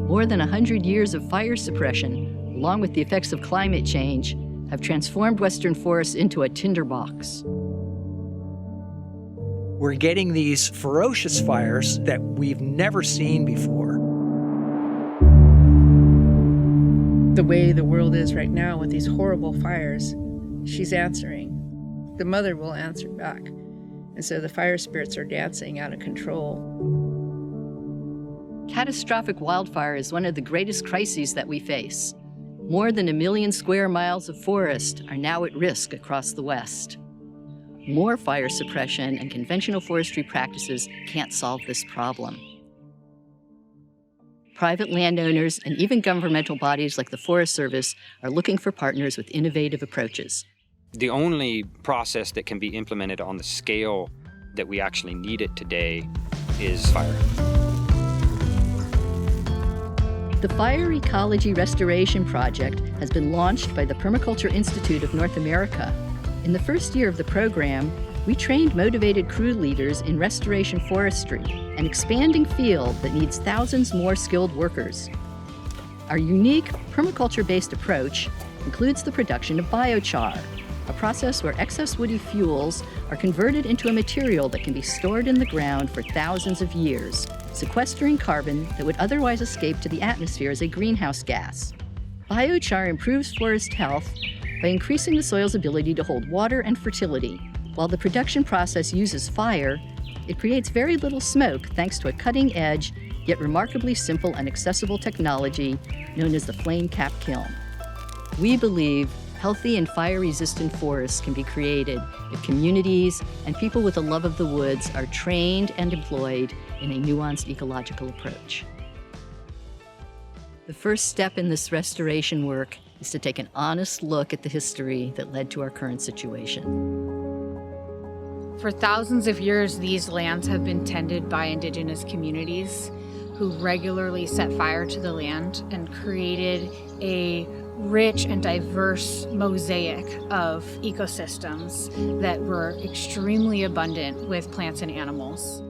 More than 100 years of fire suppression, along with the effects of climate change, have transformed Western forests into a tinderbox. We're getting these ferocious fires that we've never seen before. The way the world is right now with these horrible fires, she's answering. The mother will answer back. And so the fire spirits are dancing out of control. Catastrophic wildfire is one of the greatest crises that we face. More than 1 million square miles of forest are now at risk across the West. More fire suppression and conventional forestry practices can't solve this problem. Private landowners and even governmental bodies like the Forest Service are looking for partners with innovative approaches. The only process that can be implemented on the scale that we actually need it today is fire. The Fire Ecology Restoration Project has been launched by the Permaculture Institute of North America. In the first year of the program, we trained motivated crew leaders in restoration forestry, an expanding field that needs thousands more skilled workers. Our unique permaculture-based approach includes the production of biochar, a process where excess woody fuels are converted into a material that can be stored in the ground for thousands of years, sequestering carbon that would otherwise escape to the atmosphere as a greenhouse gas. Biochar improves forest health by increasing the soil's ability to hold water and fertility. While the production process uses fire, it creates very little smoke thanks to a cutting-edge, yet remarkably simple and accessible technology known as the flame cap kiln. We believe healthy and fire-resistant forests can be created if communities and people with a love of the woods are trained and employed in a nuanced ecological approach. The first step in this restoration work is to take an honest look at the history that led to our current situation. For thousands of years, these lands have been tended by indigenous communities who regularly set fire to the land and created a rich and diverse mosaic of ecosystems that were extremely abundant with plants and animals.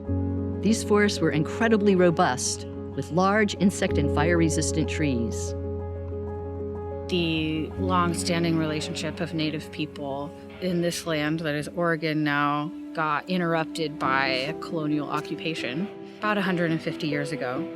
These forests were incredibly robust, with large insect and fire-resistant trees. The long-standing relationship of Native people in this land, that is Oregon now, got interrupted by a colonial occupation about 150 years ago.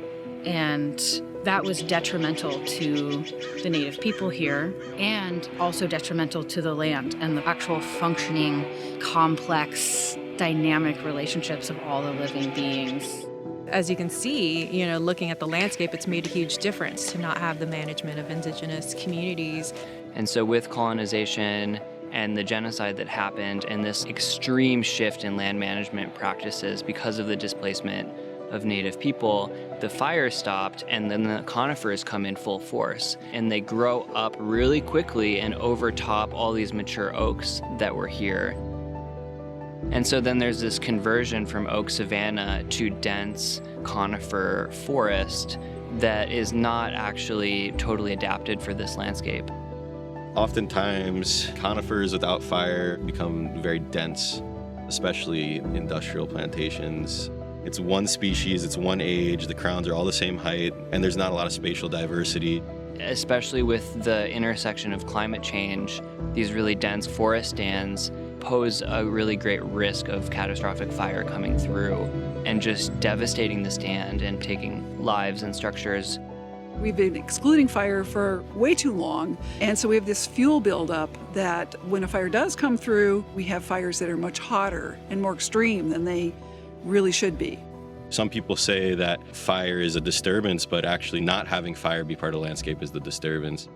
And that was detrimental to the Native people here and also detrimental to the land and the actual functioning, complex, dynamic relationships of all the living beings. As you can see, looking at the landscape, it's made a huge difference to not have the management of indigenous communities. And so with colonization and the genocide that happened and this extreme shift in land management practices because of the displacement of Native people, the fire stopped and then the conifers come in full force and they grow up really quickly and overtop all these mature oaks that were here. And so then there's this conversion from oak savanna to dense conifer forest that is not actually totally adapted for this landscape. Oftentimes, conifers without fire become very dense, especially industrial plantations. It's one species, it's one age, the crowns are all the same height, and there's not a lot of spatial diversity. Especially with the intersection of climate change, these really dense forest stands pose a really great risk of catastrophic fire coming through and just devastating the stand and taking lives and structures. We've been excluding fire for way too long, and so we have this fuel buildup that when a fire does come through, we have fires that are much hotter and more extreme than they really should be. Some people say that fire is a disturbance, but actually not having fire be part of the landscape is the disturbance.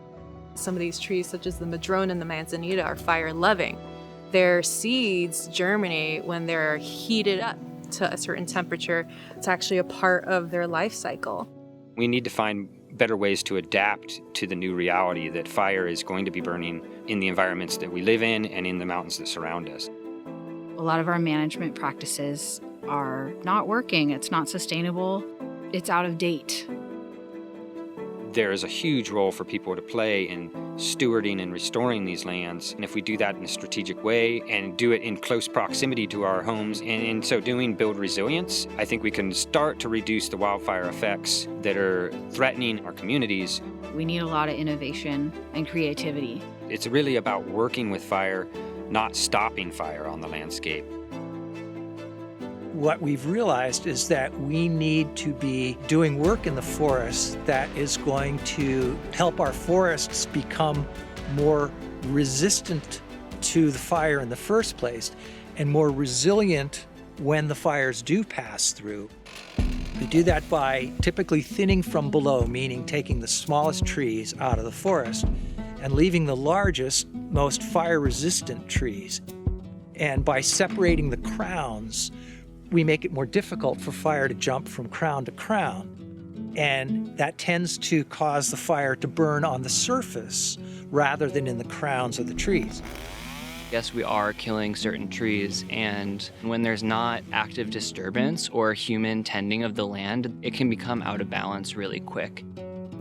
Some of these trees, such as the madrone and the manzanita, are fire-loving. Their seeds germinate when they're heated up to a certain temperature. It's actually a part of their life cycle. We need to find better ways to adapt to the new reality that fire is going to be burning in the environments that we live in and in the mountains that surround us. A lot of our management practices are not working. It's not sustainable. It's out of date. there is a huge role for people to play in stewarding and restoring these lands. And if we do that in a strategic way and do it in close proximity to our homes, and in so doing build resilience, I think we can start to reduce the wildfire effects that are threatening our communities. We need a lot of innovation and creativity. It's really about working with fire, not stopping fire on the landscape. What we've realized is that we need to be doing work in the forest that is going to help our forests become more resistant to the fire in the first place and more resilient when the fires do pass through. We do that by typically thinning from below, meaning taking the smallest trees out of the forest and leaving the largest, most fire-resistant trees. And by separating the crowns, we make it more difficult for fire to jump from crown to crown. And that tends to cause the fire to burn on the surface rather than in the crowns of the trees. Yes, we are killing certain trees, and when there's not active disturbance or human tending of the land, it can become out of balance really quick.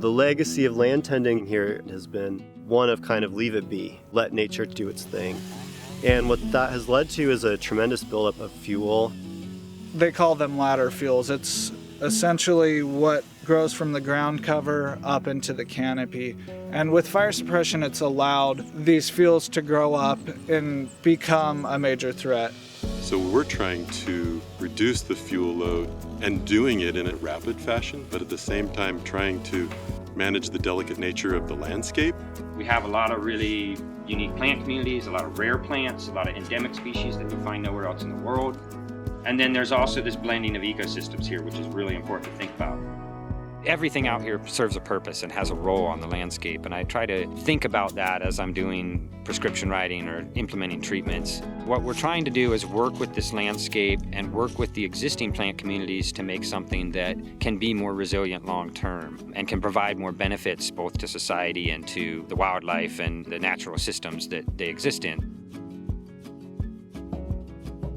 The legacy of land tending here has been one of kind of leave it be, let nature do its thing. And what that has led to is a tremendous buildup of fuel. They call them ladder fuels. It's essentially what grows from the ground cover up into the canopy. And with fire suppression, it's allowed these fuels to grow up and become a major threat. So we're trying to reduce the fuel load and doing it in a rapid fashion, but at the same time trying to manage the delicate nature of the landscape. We have a lot of really unique plant communities, a lot of rare plants, a lot of endemic species that you'll find nowhere else in the world. And then there's also this blending of ecosystems here, which is really important to think about. Everything out here serves a purpose and has a role on the landscape, and I try to think about that as I'm doing prescription writing or implementing treatments. What we're trying to do is work with this landscape and work with the existing plant communities to make something that can be more resilient long-term and can provide more benefits both to society and to the wildlife and the natural systems that they exist in.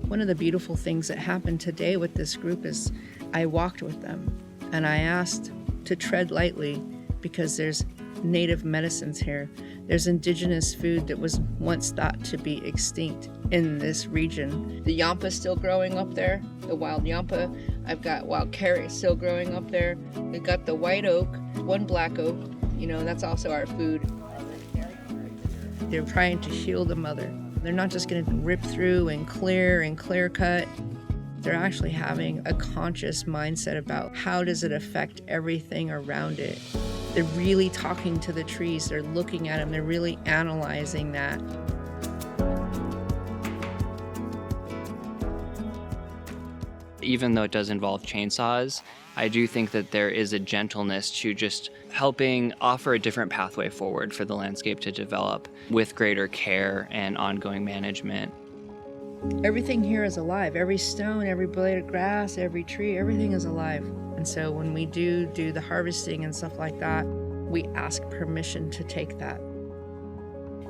One of the beautiful things that happened today with this group is I walked with them and I asked to tread lightly because there's native medicines here. There's indigenous food that was once thought to be extinct in this region. The yampa's still growing up there, the wild yampa. I've got wild carrot still growing up there. We've got the white oak, one black oak, that's also our food. They're trying to heal the mother. They're not just going to rip through and clear cut. They're actually having a conscious mindset about how does it affect everything around it. They're really talking to the trees. They're looking at them. They're really analyzing that. Even though it does involve chainsaws, I do think that there is a gentleness to just helping offer a different pathway forward for the landscape to develop with greater care and ongoing management. Everything here is alive. Every stone, every blade of grass, every tree, everything is alive. And so when we do the harvesting and stuff like that, we ask permission to take that.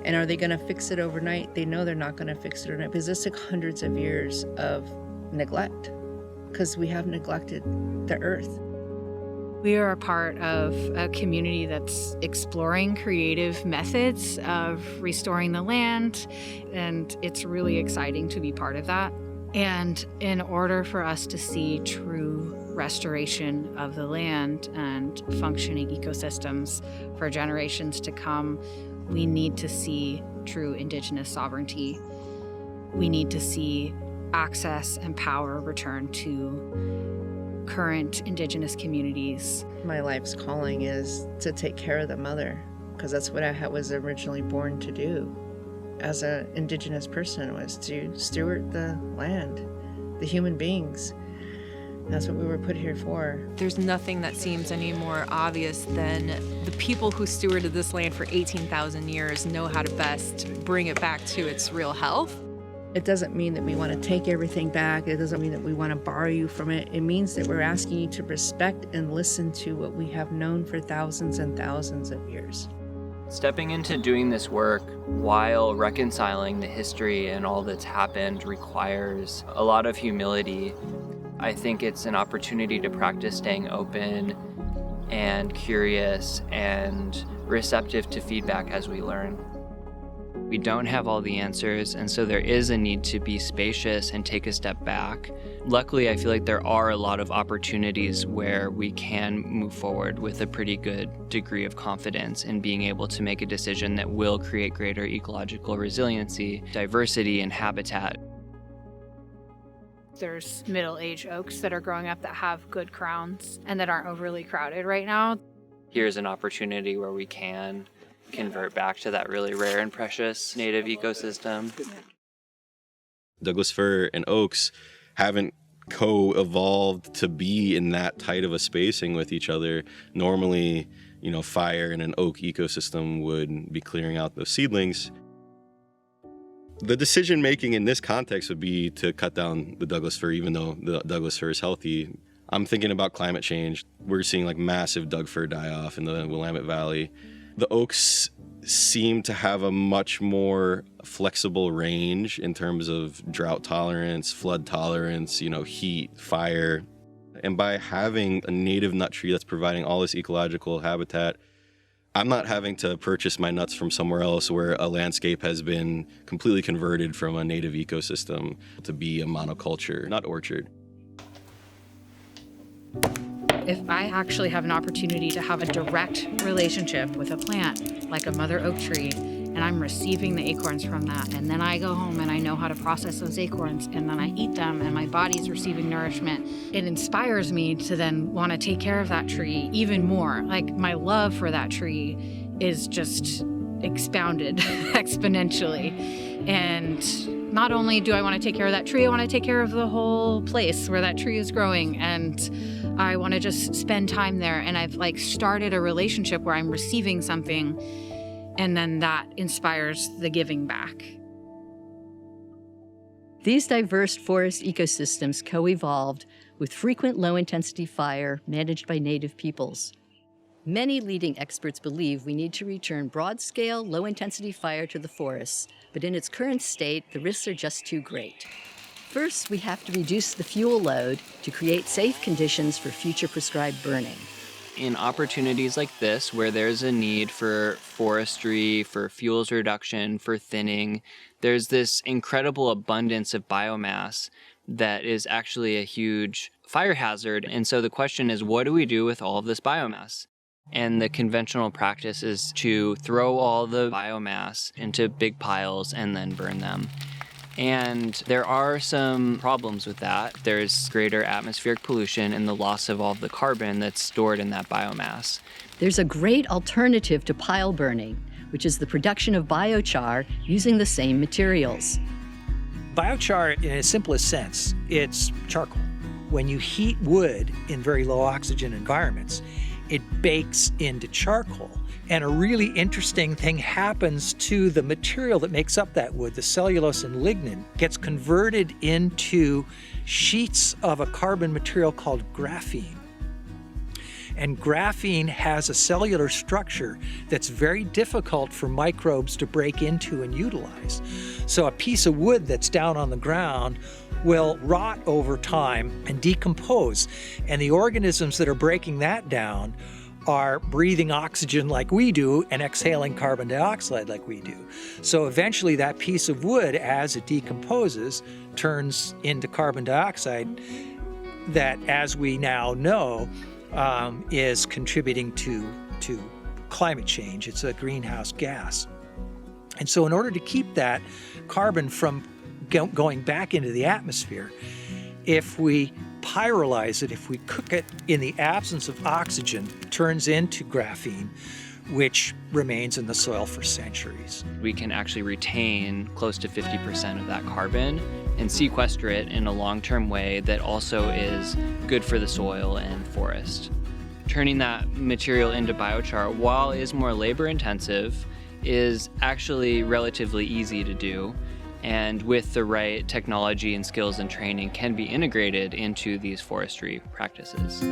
And are they going to fix it overnight? They know they're not going to fix it overnight because this took hundreds of years of neglect because we have neglected the earth. We are a part of a community that's exploring creative methods of restoring the land, and it's really exciting to be part of that. And in order for us to see true restoration of the land and functioning ecosystems for generations to come, we need to see true Indigenous sovereignty. We need to see access and power return to current Indigenous communities. My life's calling is to take care of the mother, because that's what I was originally born to do as an Indigenous person, was to steward the land, the human beings. That's what we were put here for. There's nothing that seems any more obvious than the people who stewarded this land for 18,000 years know how to best bring it back to its real health. It doesn't mean that we want to take everything back. It doesn't mean that we want to borrow you from it. It means that we're asking you to respect and listen to what we have known for thousands and thousands of years. Stepping into doing this work while reconciling the history and all that's happened requires a lot of humility. I think it's an opportunity to practice staying open and curious and receptive to feedback as we learn. We don't have all the answers, and so there is a need to be spacious and take a step back. Luckily, I feel like there are a lot of opportunities where we can move forward with a pretty good degree of confidence in being able to make a decision that will create greater ecological resiliency, diversity, and habitat. There's middle-aged oaks that are growing up that have good crowns and that aren't overly crowded right now. Here's an opportunity where we can convert back to that really rare and precious native ecosystem. Douglas fir and oaks haven't co-evolved to be in that tight of a spacing with each other. Normally, fire in an oak ecosystem would be clearing out those seedlings. The decision making in this context would be to cut down the Douglas fir, even though the Douglas fir is healthy. I'm thinking about climate change. We're seeing massive Doug fir die off in the Willamette Valley. The oaks seem to have a much more flexible range in terms of drought tolerance, flood tolerance, heat, fire. And by having a native nut tree that's providing all this ecological habitat, I'm not having to purchase my nuts from somewhere else where a landscape has been completely converted from a native ecosystem to be a monoculture, not orchard. If I actually have an opportunity to have a direct relationship with a plant, like a mother oak tree, and I'm receiving the acorns from that, and then I go home and I know how to process those acorns, and then I eat them, and my body's receiving nourishment, it inspires me to then want to take care of that tree even more. My love for that tree is just expounded exponentially. And not only do I want to take care of that tree, I want to take care of the whole place where that tree is growing, and I want to just spend time there. And I've started a relationship where I'm receiving something, and then that inspires the giving back. These diverse forest ecosystems co-evolved with frequent low-intensity fire managed by native peoples. Many leading experts believe we need to return broad-scale, low-intensity fire to the forests, but in its current state, the risks are just too great. First, we have to reduce the fuel load to create safe conditions for future prescribed burning. In opportunities like this, where there's a need for forestry, for fuels reduction, for thinning, there's this incredible abundance of biomass that is actually a huge fire hazard. And so the question is, what do we do with all of this biomass? And the conventional practice is to throw all the biomass into big piles and then burn them. And there are some problems with that. There's greater atmospheric pollution and the loss of all of the carbon that's stored in that biomass. There's a great alternative to pile burning, which is the production of biochar using the same materials. Biochar, in its simplest sense, it's charcoal. When you heat wood in very low oxygen environments, it bakes into charcoal. And a really interesting thing happens to the material that makes up that wood. The cellulose and lignin gets converted into sheets of a carbon material called graphene. And graphene has a cellular structure that's very difficult for microbes to break into and utilize. So a piece of wood that's down on the ground will rot over time and decompose. And the organisms that are breaking that down are breathing oxygen like we do and exhaling carbon dioxide like we do. So eventually that piece of wood, as it decomposes, turns into carbon dioxide that, as we now know, is contributing to climate change. It's a greenhouse gas. And so in order to keep that carbon from going back into the atmosphere, if we pyrolyze it, if we cook it in the absence of oxygen, it turns into graphene, which remains in the soil for centuries. We can actually retain close to 50% of that carbon and sequester it in a long-term way that also is good for the soil and forest. Turning that material into biochar, while it is more labor-intensive, is actually relatively easy to do, and with the right technology and skills and training can be integrated into these forestry practices.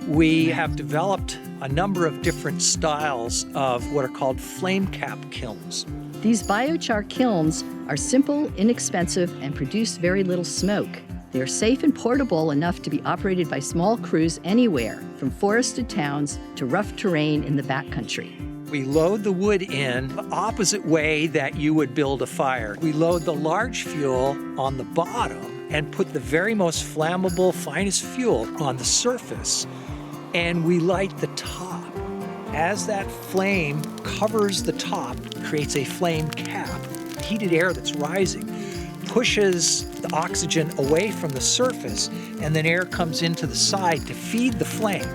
We have developed a number of different styles of what are called flame cap kilns. These biochar kilns are simple, inexpensive, and produce very little smoke. They are safe and portable enough to be operated by small crews anywhere, from forested towns to rough terrain in the backcountry. We load the wood in the opposite way that you would build a fire. We load the large fuel on the bottom and put the very most flammable, finest fuel on the surface, and we light the top. As that flame covers the top, creates a flame cap. Heated air that's rising pushes the oxygen away from the surface, and then air comes into the side to feed the flame.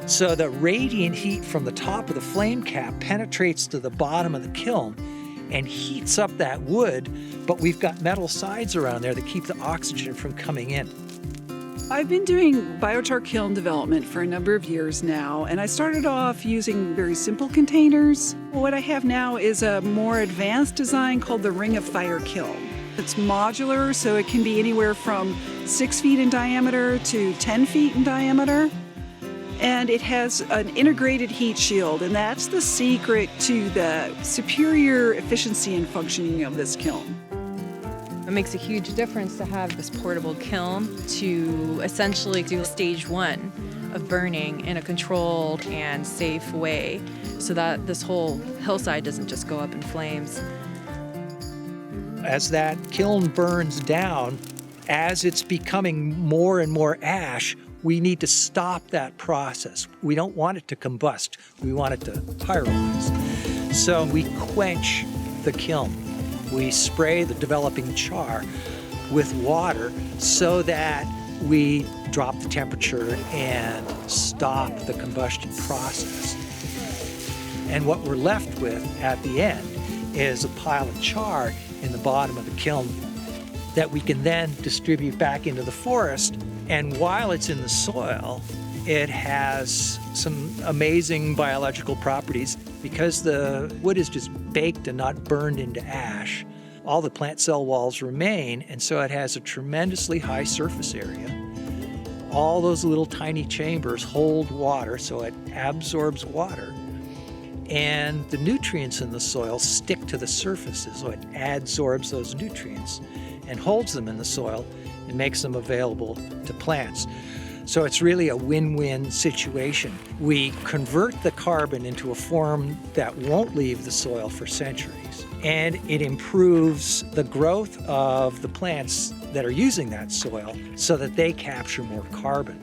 So the radiant heat from the top of the flame cap penetrates to the bottom of the kiln and heats up that wood, but we've got metal sides around there that keep the oxygen from coming in. I've been doing biochar kiln development for a number of years now, and I started off using very simple containers. What I have now is a more advanced design called the Ring of Fire kiln. It's modular, so it can be anywhere from 6 feet in diameter to 10 feet in diameter. And it has an integrated heat shield, and that's the secret to the superior efficiency and functioning of this kiln. It makes a huge difference to have this portable kiln to essentially do stage 1 of burning in a controlled and safe way so that this whole hillside doesn't just go up in flames. As that kiln burns down, as it's becoming more and more ash, we need to stop that process. We don't want it to combust. We want it to pyrolyze. So we quench the kiln. We spray the developing char with water so that we drop the temperature and stop the combustion process. And what we're left with at the end is a pile of char in the bottom of the kiln that we can then distribute back into the forest. And while it's in the soil, it has some amazing biological properties. Because the wood is just baked and not burned into ash, all the plant cell walls remain, and so it has a tremendously high surface area. All those little tiny chambers hold water, so it absorbs water. And the nutrients in the soil stick to the surfaces, so it adsorbs those nutrients and holds them in the soil and makes them available to plants. So it's really a win-win situation. We convert the carbon into a form that won't leave the soil for centuries, and it improves the growth of the plants that are using that soil so that they capture more carbon.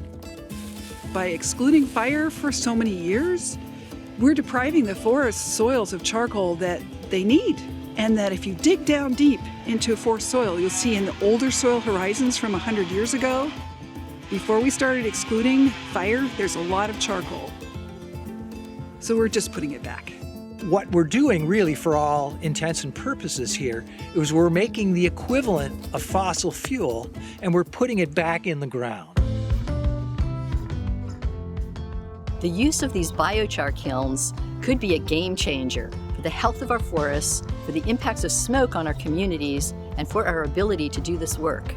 By excluding fire for so many years, we're depriving the forest soils of charcoal that they need. And that if you dig down deep into a forest soil, you'll see in the older soil horizons from 100 years ago, before we started excluding fire, there's a lot of charcoal. So we're just putting it back. What we're doing really for all intents and purposes here is we're making the equivalent of fossil fuel and we're putting it back in the ground. The use of these biochar kilns could be a game changer for the health of our forests, for the impacts of smoke on our communities, and for our ability to do this work.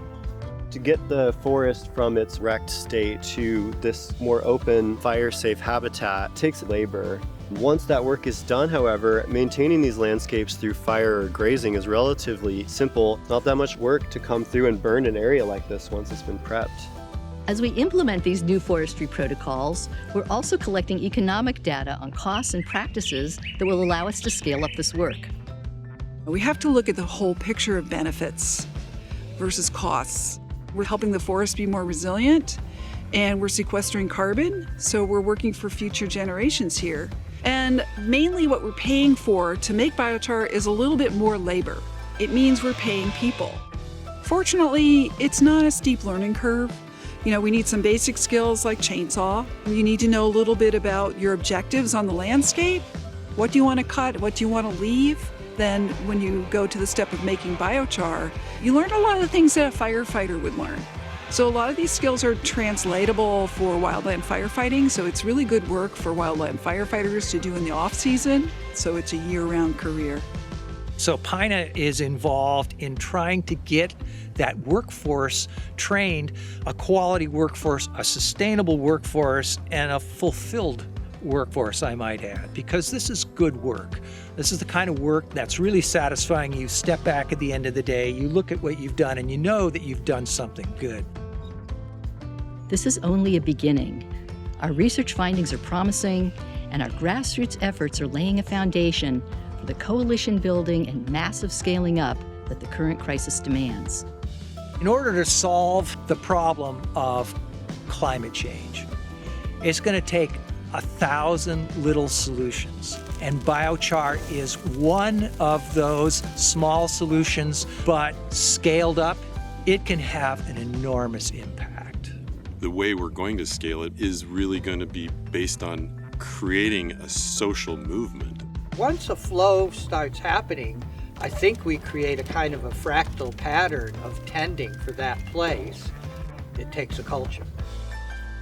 To get the forest from its wrecked state to this more open, fire-safe habitat takes labor. Once that work is done, however, maintaining these landscapes through fire or grazing is relatively simple. Not that much work to come through and burn an area like this once it's been prepped. As we implement these new forestry protocols, we're also collecting economic data on costs and practices that will allow us to scale up this work. We have to look at the whole picture of benefits versus costs. We're helping the forest be more resilient, and we're sequestering carbon, so we're working for future generations here. And mainly what we're paying for to make biochar is a little bit more labor. It means we're paying people. Fortunately, it's not a steep learning curve. We need some basic skills like chainsaw. You need to know a little bit about your objectives on the landscape. What do you want to cut? What do you want to leave? Then when you go to the step of making biochar, you learn a lot of the things that a firefighter would learn. So a lot of these skills are translatable for wildland firefighting, so it's really good work for wildland firefighters to do in the off-season, so it's a year-round career. So PINA is involved in trying to get that workforce trained, a quality workforce, a sustainable workforce, and a fulfilled workforce, I might add, because this is good work. This is the kind of work that's really satisfying. You step back at the end of the day, you look at what you've done, and you know that you've done something good. This is only a beginning. Our research findings are promising, and our grassroots efforts are laying a foundation for the coalition building and massive scaling up that the current crisis demands. In order to solve the problem of climate change, it's going to take 1,000 little solutions. And biochar is one of those small solutions, but scaled up, it can have an enormous impact. The way we're going to scale it is really going to be based on creating a social movement. Once a flow starts happening, I think we create a kind of a fractal pattern of tending for that place. It takes a culture.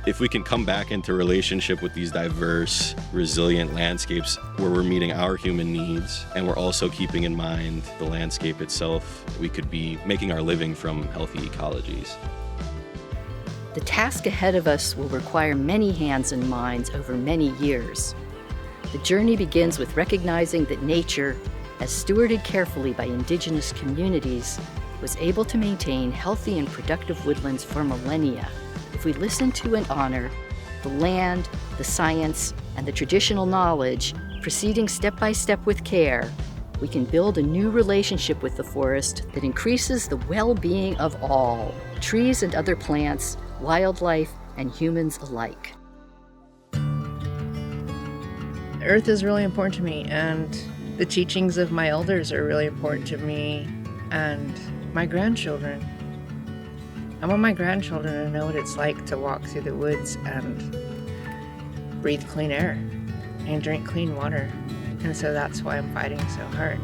If we can come back into relationship with these diverse, resilient landscapes where we're meeting our human needs and we're also keeping in mind the landscape itself, we could be making our living from healthy ecologies. The task ahead of us will require many hands and minds over many years. The journey begins with recognizing that nature, as stewarded carefully by indigenous communities, was able to maintain healthy and productive woodlands for millennia. If we listen to and honor the land, the science, and the traditional knowledge, proceeding step by step with care, we can build a new relationship with the forest that increases the well-being of all, trees and other plants, wildlife, and humans alike. Earth is really important to me, and the teachings of my elders are really important to me and my grandchildren. I want my grandchildren to know what it's like to walk through the woods and breathe clean air and drink clean water. And so that's why I'm fighting so hard.